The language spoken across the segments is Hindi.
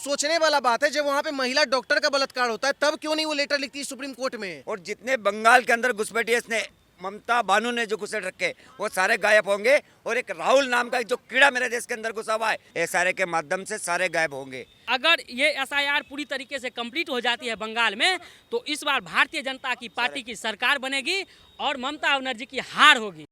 सोचने वाला बात है, जब वहाँ पे महिला डॉक्टर का बलात्कार होता है तब क्यों नहीं वो लेटर लिखती सुप्रीम कोर्ट में। और जितने बंगाल के अंदर घुसपैठिए ने ममता बानू ने जो घुसेड़ रखे वो सारे गायब होंगे, और एक राहुल नाम का जो कीड़ा मेरे देश के अंदर घुसा हुआ है, एसआईआर के माध्यम से सारे गायब होंगे। अगर ये एसआईआर पूरी तरीके से कंप्लीट हो जाती है बंगाल में, तो इस बार भारतीय जनता की पार्टी की सरकार बनेगी और ममता बनर्जी की हार होगी।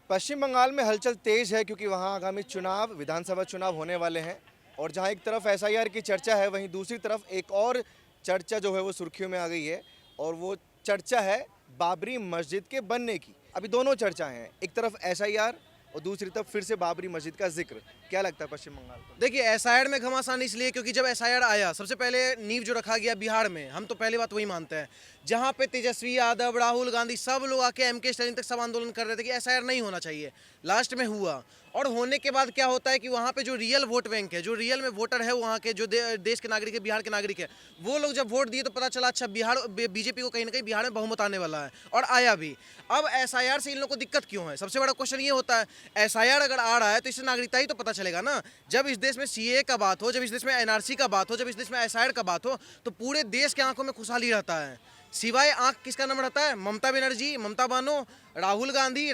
पश्चिम बंगाल में हलचल तेज है क्योंकि वहां आगामी चुनाव, विधानसभा चुनाव होने वाले हैं, और जहां एक तरफ एसआईआर की चर्चा है, वहीं दूसरी तरफ एक और चर्चा जो है वो सुर्खियों में आ गई है, और वो चर्चा है बाबरी मस्जिद के बनने की। अभी दोनों चर्चाएं हैं, एक तरफ एसआईआर और दूसरी तरफ फिर से बाबरी मस्जिद का जिक्र। क्या लगता है पश्चिम बंगाल को? देखिए, एसआईआर में घमासान इसलिए क्योंकि जब एसआईआर आया, सबसे पहले नींव जो रखा गया बिहार में, हम तो पहली बात वही मानते हैं, जहां पे तेजस्वी यादव, राहुल गांधी सब लोग आके एमके स्टालिन तक सब आंदोलन कर रहे थे कि एसआईआर नहीं होना चाहिए। लास्ट में हुआ, और होने के बाद क्या होता है कि वहाँ पे जो रियल वोट बैंक है, जो रियल में वोटर है वहाँ के, जो देश के नागरिक है, बिहार के नागरिक है, वो लोग जब वोट दिए तो पता चला अच्छा बिहार बीजेपी को कहीं ना कहीं बिहार में बहुमत आने वाला है, और आया भी। अब एसआईआर से इन लोगों को दिक्कत क्यों है? सबसे बड़ा क्वेश्चन ये होता है, एसआईआर अगर आ रहा है तो इससे नागरिकता ही तो पता चलेगा ना। जब इस देश में सीए का बात हो, जब इस देश में एनआरसी का बात हो, जब इस देश में एसआईआर का बात हो, तो पूरे देश के आंखों में खुशहाली रहता है। सिवाय आंख किसका नाम रहता है? ममता बनर्जी, ममता बानो, राहुल गांधी,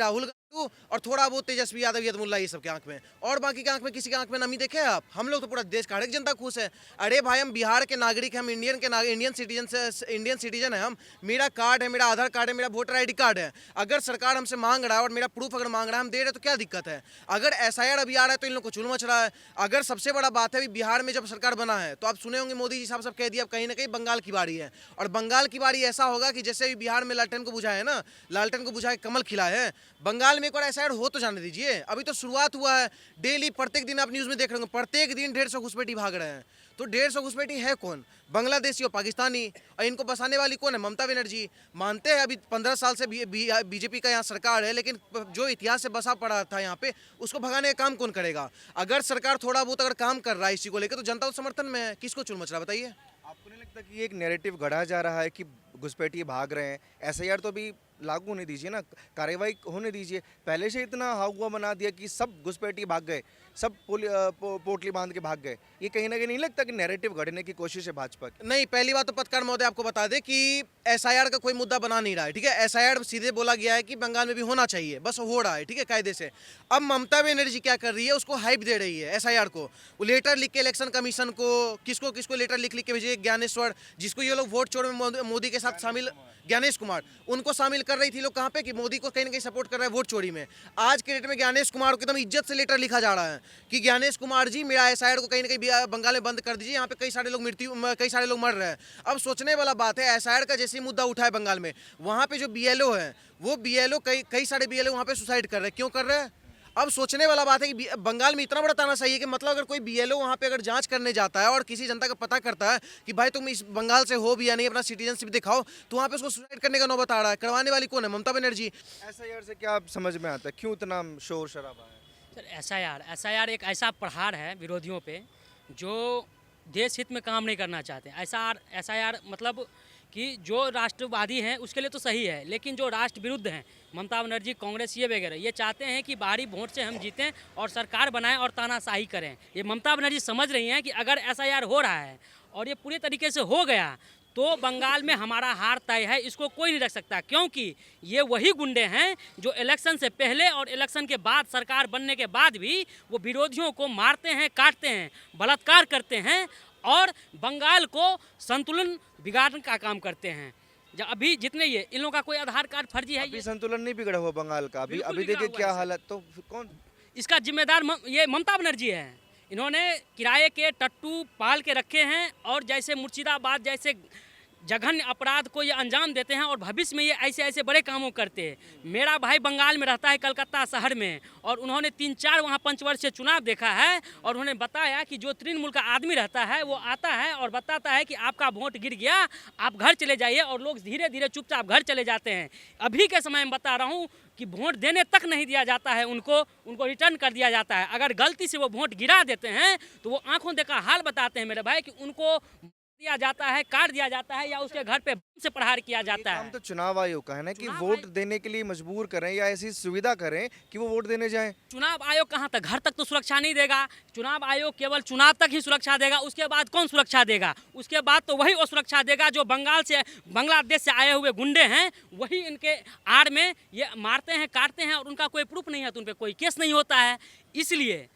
और थोड़ा बहुत तेजस्वी यादव, यदमुल्ला, ये सब के आंख में, और बाकी के आंख में किसी के आंख में नमी देखे आप? हम लोग तो पूरा देश का हर एक जनता खुश है। अरे भाई, हम बिहार के नागरिक हैं, हम इंडियन सिटीजन है, हम, मेरा कार्ड है, मेरा आधार कार्ड है, मेरा वोटर आईडी कार्ड है। अगर सरकार हमसे मांग रहा है और मेरा प्रूफ अगर मांग रहा है, हम दे रहे हैं, तो क्या दिक्कत है? अगर एसआईआर अभी आ रहा है तो इन लोग को चुल मच रहा है। अगर सबसे बड़ा बात है, अभी बिहार में जब सरकार बना है तो आप सुने होंगे मोदी जी साहब सब कह दिया अब कहीं ना कहीं बंगाल की बारी है, और बंगाल की बारी ऐसा होगा कि जैसे अभी बिहार में लालटेन को बुझाया है ना, लालटेन को बुझा के कमल खिला है, बंगाल में एक बार एसआईआर हो तो जाने दीजिए। अभी तो शुरुआत हुआ है, डेली प्रत्येक दिन आप न्यूज़ में देख रहे होंगे, प्रत्येक दिन 150 घुसपैठी भाग रहे हैं। तो 150 घुसपैठी है कौन? बांग्लादेशी और पाकिस्तानी, और इनको बसाने वाली कौन है? ममता बनर्जी। मानते हैं अभी 15 साल से बीजेपी का यहाँ सरकार है, लेकिन जो इतिहास से बसा पड़ा था यहाँ पे, उसको भगाने का काम कौन करेगा? अगर सरकार थोड़ा बहुत अगर काम कर रहा है इसी को लेकर, तो जनता तो समर्थन में है। किसको चुल मच रहा है बताइए? आपको नहीं लगता कि एक नैरेटिव गढ़ा जा रहा है कि घुसपैठिए भाग रहे हैं? एसआईआर तो अभी लागू होने दीजिए ना, कार्रवाई होने दीजिए। पहले से इतना हाउआ बना दिया कि सब घुसपैठिए भाग गए, सब पोटली बांध के भाग गए। ये कहीं ना कहीं नहीं लगता कि नैरेटिव गढ़ने की कोशिश है भाजपा की? नहीं, पहली बात तो पत्रकार महोदय आपको बता दे कि एसआईआर का कोई मुद्दा बना नहीं रहा है, ठीक है। एसआईआर सीधे बोला गया है कि बंगाल में भी होना चाहिए, बस हो रहा है, ठीक है, कायदे से। अब ममता बनर्जी क्या कर रही है? उसको हाइप दे रही है एसआईआर को। वो लेटर लिख के इलेक्शन कमीशन को, किसको किसको लेटर लिख के भेजे, ज्ञानेश्वर, जिसको ये लोग वोट चोर में मोदी के साथ शामिल, ज्ञानेश कुमार, उनको शामिल कर रही थी लोग कहाँ पे कि मोदी को कहीं ना कहीं सपोर्ट कर रहा है वोट चोरी में। आज के डेट में ज्ञानेश कुमार को एकदम इज्जत से लेटर लिखा जा रहा है कि ज्ञानेश कुमार जी, मेरा एसआईआर को कहीं ना कहीं बंगाल में बंद कर दीजिए, यहाँ पे कई सारे लोग मर रहे हैं। अब सोचने वाला बात है, एसआईआर का जैसे मुद्दा उठा है बंगाल में, वहाँ पे जो बीएलओ है, वो बीएलओ कई सारे बीएलओ वहाँ पे सुसाइड कर रहे हैं। क्यों कर रहे हैं? अब सोचने वाला बात है कि बंगाल में इतना बड़ा तानाशाही है कि मतलब अगर कोई बीएलओ वहाँ पे अगर जांच करने जाता है और किसी जनता का पता करता है कि भाई तुम इस बंगाल से हो भी या नहीं, अपना सिटीजनशिप दिखाओ, तो वहाँ पे उसको सुसाइड करने का नौबत आ रहा है। करवाने वाली कौन है? ममता बनर्जी। एसआईआर से क्या समझ में आता है, क्यों इतना शोर शराबा है? सर, एसआईआर एक ऐसा प्रहार है विरोधियों पे जो देश हित में काम नहीं करना चाहते। एसआईआर मतलब कि जो राष्ट्रवादी हैं उसके लिए तो सही है, लेकिन जो राष्ट्र विरुद्ध हैं, ममता बनर्जी, कांग्रेस, ये वगैरह, ये चाहते हैं कि बाहरी वोट से हम जीतें और सरकार बनाएं और तानाशाही करें। ये ममता बनर्जी समझ रही हैं कि अगर एसआईआर हो रहा है और ये पूरे तरीके से हो गया तो बंगाल में हमारा हार तय है, इसको कोई नहीं रख सकता, क्योंकि ये वही गुंडे हैं जो इलेक्शन से पहले और इलेक्शन के बाद, सरकार बनने के बाद भी वो विरोधियों को मारते हैं, काटते हैं, बलात्कार करते हैं और बंगाल को संतुलन बिगाड़ने का काम करते हैं। जब अभी जितने ये इन लोगों का कोई आधार कार्ड फर्जी है, अभी संतुलन नहीं बिगड़ा हुआ बंगाल का, अभी बिल्कुल देखिए बिगड़ा क्या हुआ है हालत। तो कौन इसका जिम्मेदार? ये ममता बनर्जी है। इन्होंने किराए के टट्टू पाल के रखे हैं और जैसे मुर्शिदाबाद जैसे जघन्य अपराध को ये अंजाम देते हैं और भविष्य में ये ऐसे ऐसे बड़े कामों करते हैं। मेरा भाई बंगाल में रहता है, कलकत्ता शहर में, और उन्होंने 3-4 वहाँ पंचवर्षीय चुनाव देखा है और उन्होंने बताया कि जो तृणमूल का आदमी रहता है वो आता है और बताता है कि आपका वोट गिर गया, आप घर चले जाइए, और लोग धीरे धीरे चुपचाप घर चले जाते हैं। अभी के समय में बता रहा हूँ कि वोट देने तक नहीं दिया जाता है, उनको रिटर्न कर दिया जाता है। अगर गलती से वो वोट गिरा देते हैं तो वो आंखों देखा हाल बताते हैं मेरे भाई कि उनको दिया जाता है, काट दिया जाता है, या उसके घर पे बम से प्रहार किया जाता काम है। तो चुनाव आयोग का है ना कि चुनाव वोट देने के लिए मजबूर करें या ऐसी सुविधा करें कि वो वोट देने जाएं। चुनाव आयोग कहाँ तक, घर तक तो सुरक्षा नहीं देगा। चुनाव आयोग केवल चुनाव तक ही सुरक्षा देगा, उसके बाद कौन सुरक्षा देगा? उसके बाद तो वही वो सुरक्षा देगा जो बांग्लादेश से आए हुए गुंडे हैं, वही इनके आड़ में ये मारते हैं, काटते हैं, और उनका कोई प्रूफ नहीं है, तो उन पर कोई केस नहीं होता है। इसलिए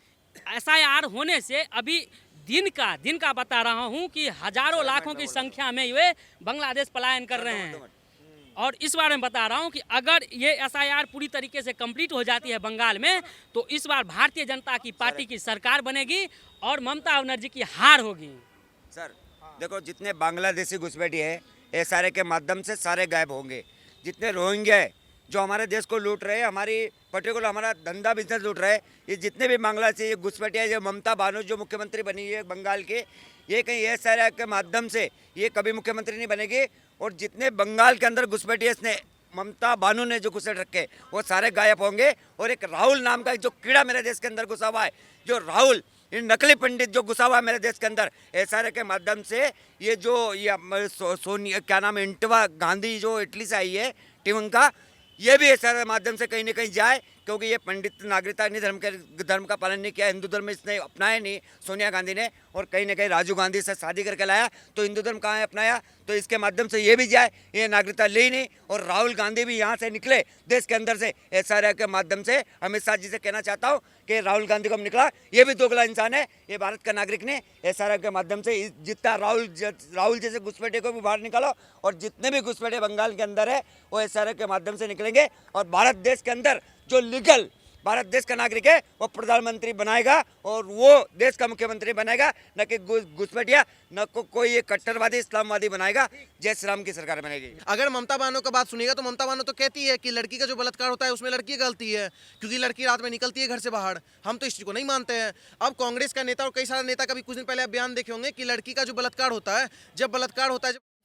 SIR होने से अभी दिन का बता रहा हूँ कि हजारों लाखों की संख्या में वे बांग्लादेश पलायन कर रहे हैं। और इस बारे में बता रहा हूँ कि अगर ये SIR पूरी तरीके से कंप्लीट हो जाती है बंगाल में, तो इस बार भारतीय जनता की पार्टी की सरकार बनेगी और ममता बनर्जी की हार होगी। सर देखो, जितने बांग्लादेशी घुसपैठी है SIR के माध्यम से सारे गायब होंगे। जितने रोहिंग्या है जो हमारे देश को लूट रहे हैं, हमारी पर्टिकुलर हमारा धंधा बिजनेस लूट रहे हैं, ये जितने भी बांग्लादेशी घुसपैठी है, जो ममता बानो जो मुख्यमंत्री बनी है बंगाल के, ये कहीं SIR के माध्यम से ये कभी मुख्यमंत्री नहीं बनेगी। और जितने बंगाल के अंदर घुसपैठी ने ममता बानो ने जो घुसेड़ रखे वो सारे गायब होंगे। और एक राहुल नाम का जो कीड़ा मेरे देश के अंदर घुसा हुआ है, जो राहुल इन नकली पंडित जो घुसा हुआ है मेरे देश के अंदर SIR के माध्यम से, ये जो ये सोनिया क्या नाम है, इंदिरा गांधी जो इटली से आई है टिवंका, ये भी SIR के माध्यम से कहीं ना कहीं जाए, क्योंकि ये पंडित नागरिकता नहीं धर्म का पालन नहीं किया, हिंदू धर्म इसने अपनाया नहीं सोनिया गांधी ने, और कहीं ना कहीं राजीव गांधी से शादी करके लाया, तो हिंदू धर्म कहाँ है अपनाया, तो इसके माध्यम से ये भी जाए, ये नागरिकता ले ही नहीं। और राहुल गांधी भी यहाँ से निकले देश के अंदर से SIR के माध्यम से। अमित शाह जी से कहना चाहता हूँ कि राहुल गांधी को निकला, ये भी दोगला इंसान है, ये भारत का नागरिक ने SIR के माध्यम से जितना राहुल जैसे घुसपैठे को भी बाहर निकालो, और जितने भी घुसपैठे बंगाल के अंदर है वो SIR के माध्यम से निकलेंगे। और भारत देश के अंदर जो लीगल भारत देश का नागरिक है वो प्रधानमंत्री बनाएगा, और वो देश का मुख्यमंत्री बनाएगा, न कि घुसपैठिया, न को कोई ये कट्टरवादी इस्लामवादी बनाएगा। जय श्री राम की सरकार बनेगी। अगर ममता बानो का बात सुनिएगा तो ममता बानो तो कहती है कि लड़की का जो बलात्कार होता है उसमें लड़की की गलती है, क्योंकि लड़की रात में निकलती है घर से बाहर। हम तो इस चीज को नहीं मानते हैं। अब कांग्रेस का नेता और कई सारे नेता का भी कुछ दिन पहले आप बयान देखे होंगे कि लड़की का जो बलात्कार होता है, जब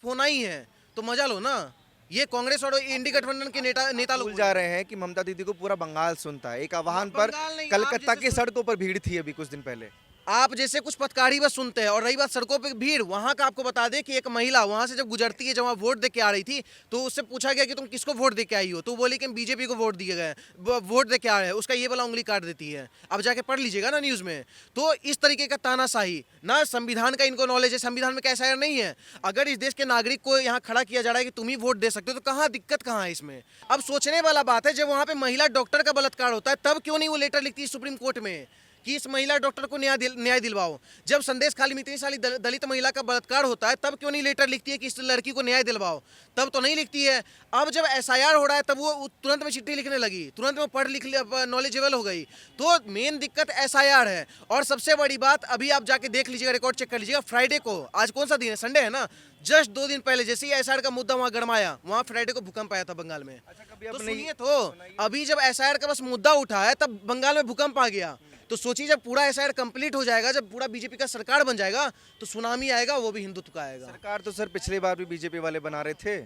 फोन आई है तो मजा लो ना। ये कांग्रेस और इंडी गठबंधन के नेता लोग भूल जा रहे हैं कि ममता दीदी को पूरा बंगाल सुनता है। एक आह्वान पर बंगाल नहीं, आप कलकत्ता जैसे की सड़कों पर भीड़ थी अभी कुछ दिन पहले। आप जैसे कुछ पत्रकारी बस सुनते हैं। और रही बात सड़कों पे भीड़, वहां का आपको बता दें कि एक महिला वहां से जब गुजरती है, जब वहाँ वोट दे के आ रही थी, तो उससे पूछा गया कि तुम किसको वोट दे के आई हो, तो बोली कि बीजेपी को वोट दिए गए, वोट दे के आ रहे हैं। उसका ये वाला उंगली काट देती है। अब जाके पढ़ लीजिएगा ना न्यूज़ में। तो इस तरीके का तानाशाही, ना संविधान का इनको नॉलेज है, संविधान में कैसा नहीं है। अगर इस देश के नागरिक को यहाँ खड़ा किया जा रहा है कि तुम ही वोट दे सकते हो, तो कहाँ दिक्कत कहाँ है इसमें। अब सोचने वाला बात है, जब वहाँ पे महिला डॉक्टर का बलात्कार होता है तब क्यों नहीं वो लेटर लिखती है सुप्रीम कोर्ट में कि इस महिला डॉक्टर को न्याय दिलवाओ। जब संदेश खाली में इतनी सारी दलित महिला का बलात्कार होता है तब क्यों नहीं लेटर लिखती है कि इस लड़की को न्याय दिलवाओ, तब तो नहीं लिखती है। अब जब SIR हो रहा है तब वो तुरंत में चिट्ठी लिखने लगी, तुरंत में पढ़ लिख नॉलेजेबल हो गई। तो मेन दिक्कत SIR है। और सबसे बड़ी बात, अभी आप जाके देख लीजिएगा, रिकॉर्ड चेक कर लीजिएगा, फ्राइडे को, आज कौन सा दिन है, संडे है ना, जस्ट 2 दिन पहले जैसे ही SIR का मुद्दा वहाँ गरमाया, वहाँ फ्राइडे को भूकंप आया था बंगाल में। तो सुनिए, तो अभी जब SIR का बस मुद्दा उठा है तब बंगाल में भूकंप आ गया। तो सोचिए जब पूरा SIR कंप्लीट हो जाएगा, जब पूरा बीजेपी का सरकार बन जाएगा, तो सुनामी आएगा, वो भी हिंदुत्व का आएगा। सरकार तो सर पिछली बार भी बीजेपी वाले बना रहे थे,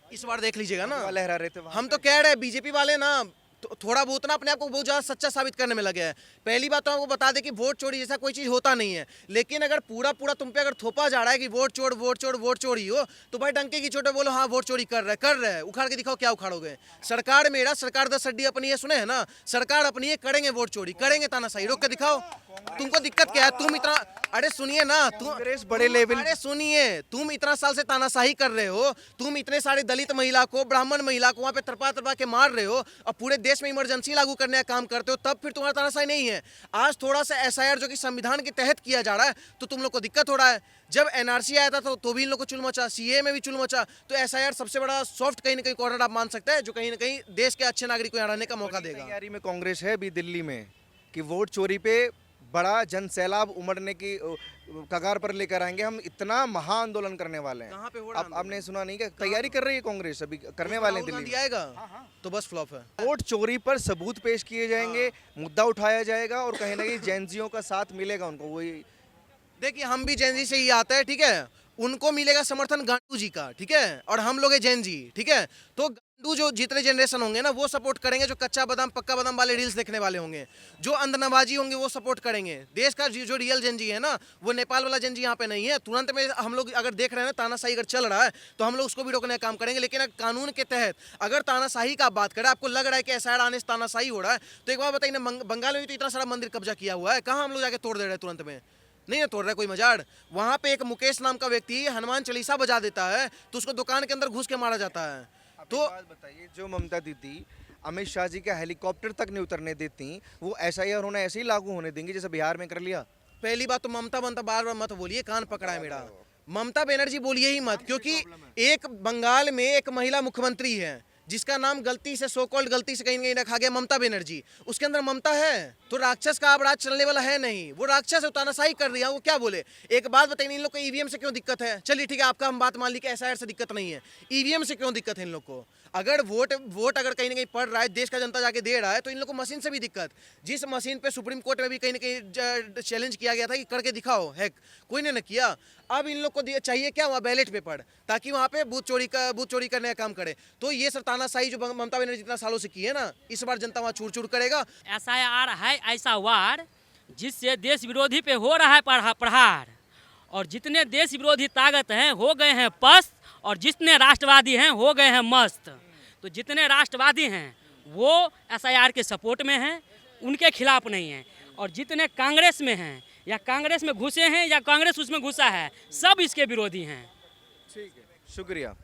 इस बार देख लीजिएगा ना, लहरा रहे थे वहाँ हम तो कह रहे हैं बीजेपी वाले ना थोड़ा बहुत ना अपने आप को बहुत ज़्यादा सच्चा साबित करने में लगे हैं। पहली बात तो आपको बता दें कि वोट चोरी जैसा कोई चीज़ होता नहीं है, लेकिन अगर पूरा तुम पे अगर थोपा जा रहा है कि वोट चोरी हो, तो भाई डंके की चोट पे बोलो हाँ वोट चोरी कर रहे हैं, उखाड़ के दिखाओ क्या उखाड़ोगे। सरकार मेरा, सरकार 10 हड्डी अपनी है, सुने है ना, सरकार अपनी है, करेंगे वोट चोरी, करेंगे तानाशाही, रोक के दिखाओ। तुमको दिक्कत क्या है? तुम इतना, अरे सुनिए ना, कांग्रेस बड़े लेवल, अरे सुनिए, तुम इतना साल से तानाशाही कर रहे हो, तुम इतने सारे दलित महिला को, ब्राह्मण महिला को वहाँ पे तरपा के मार रहे हो, और पूरे देश में इमरजेंसी लागू करने का काम करते हो, तब फिर तुम्हारा तानाशाही नहीं है। आज थोड़ा सा SIR जो कि संविधान के तहत किया जा रहा है, तो तुम लोग को दिक्कत हो रहा है। जब NRC आया था तो भी इन लोग को चुल मचा, CA में भी चुल मचा। तो SIR सबसे बड़ा सॉफ्ट कहीं ना कहीं कॉर्नर आप मान सकते हैं, जो कहीं ना कहीं देश के अच्छे नागरिक को यहाँ रहने का मौका देगा। तैयारी में कांग्रेस है अभी दिल्ली में कि वोट चोरी पे बड़ा जन सैलाब उमड़ने की कगार पर लेकर आएंगे, हम इतना महाआंदोलन करने वाले हैं। कहाँ पे हो रहा है? आपने सुना नहीं क्या? तैयारी कर रही है कांग्रेस, अभी करने वाले हैं दिल्ली में। आएगा तो बस फ्लॉप है। वोट चोरी पर सबूत पेश किए जाएंगे, मुद्दा उठाया जाएगा, और कहीं ना कहीं जैनजियों का साथ मिलेगा उनको। वही देखिए, हम भी जैन जी से ही आते हैं, ठीक है, उनको मिलेगा समर्थन गांडू जी का, ठीक है, और हम लोग हैं जैन जी, ठीक है। तो जो जितने जनरेशन होंगे ना वो सपोर्ट करेंगे, जो कच्चा बादाम पक्का बादाम वाले रील्स देखने वाले होंगे, जो अंधनवाजी होंगे वो सपोर्ट करेंगे। देश का जो रियल जनजी है ना, वो नेपाल वाला जनजी यहाँ पे नहीं है। तुरंत में हम लोग अगर देख रहे हैं ना तानाशाही अगर चल रहा है तो हम लोग उसको भी रोकने का काम करेंगे। लेकिन अगर कानून के तहत अगर तानाशाही का आप बात करें, आपको लग रहा है कि एसआईआर आने से तानाशाही हो रहा है, तो एक बात बताइए ना, बंगाल में भी तो इतना सारा मंदिर कब्जा किया हुआ है, कहाँ हम लोग जाके तोड़ दे रहे हैं तुरंत में? नहीं ना तोड़ रहा है कोई मजाक। वहाँ पे एक मुकेश नाम का व्यक्ति हनुमान चालीसा बजा देता है तो उसको दुकान के अंदर घुस के मारा जाता है। तो बात बताइए, जो ममता दीदी अमित शाह जी का हेलीकॉप्टर तक नहीं उतरने देती, वो एसआईआर होना ऐसे ही लागू होने देंगी जैसे बिहार में कर लिया? पहली बात तो ममता बनता बार बार मत बोलिए, कान पकड़ा है मेरा। ममता बनर्जी बोलिए ही मत, क्योंकि एक बंगाल में एक महिला मुख्यमंत्री है जिसका नाम गलती से सो कॉल्ड गलती से कहीं ना कहीं रखा गया ममता बनर्जी। उसके अंदर ममता है तो राक्षस का अब राज चलने वाला है नहीं। वो राक्षस है, तानाशाही कर रही है। वो क्या बोले? एक बात बताइए, इन लोग को ईवीएम से क्यों दिक्कत है? चलिए ठीक है, आपका हम बात मान ली कि एसआईआर से दिक्कत नहीं है, ईवीएम से क्यों दिक्कत है इन लोग को? अगर वोट अगर कहीं ना कहीं पड़ रहा है, देश का जनता जाके दे रहा है, तो इन लोग को मशीन से भी दिक्कत। जिस मशीन पे सुप्रीम कोर्ट में भी कहीं ना कहीं चैलेंज किया गया था कि करके दिखाओ हैक, कोई ने किया। अब इन लोग को चाहिए क्या? वहाँ बैलेट पेपर, ताकि वहाँ पे बूथ चोरी करने का काम करे। तो ये सर तानाशाही जो ममता बनर्जी जितना सालों से की है ना, इस बार जनता वहाँ चूर करेगा। एसआईआर है ऐसा वार जिससे देश विरोधी पे हो रहा है प्रहार, और जितने देश विरोधी ताकत हैं हो गए हैं पस्त, और जितने राष्ट्रवादी हैं हो गए हैं मस्त। तो जितने राष्ट्रवादी हैं वो एसआईआर के सपोर्ट में हैं, उनके खिलाफ नहीं हैं, और जितने कांग्रेस में हैं या कांग्रेस में घुसे हैं या कांग्रेस उसमें घुसा है, सब इसके विरोधी हैं। ठीक है, शुक्रिया।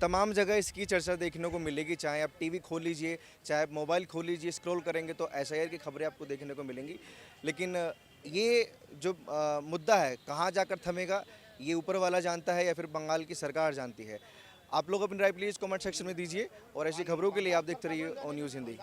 तमाम जगह इसकी चर्चा देखने को मिलेगी, चाहे आप टीवी खोल लीजिए, चाहे आप मोबाइल खोल लीजिए, स्क्रॉल करेंगे तो एसआईआर की खबरें आपको देखने को मिलेंगी। लेकिन ये जो मुद्दा है कहाँ जाकर थमेगा, ये ऊपर वाला जानता है या फिर बंगाल की सरकार जानती है। आप लोग अपनी राय प्लीज़ कमेंट सेक्शन में दीजिए, और ऐसी खबरों के लिए आप देखते रहिए ऑन न्यूज़ हिंदी।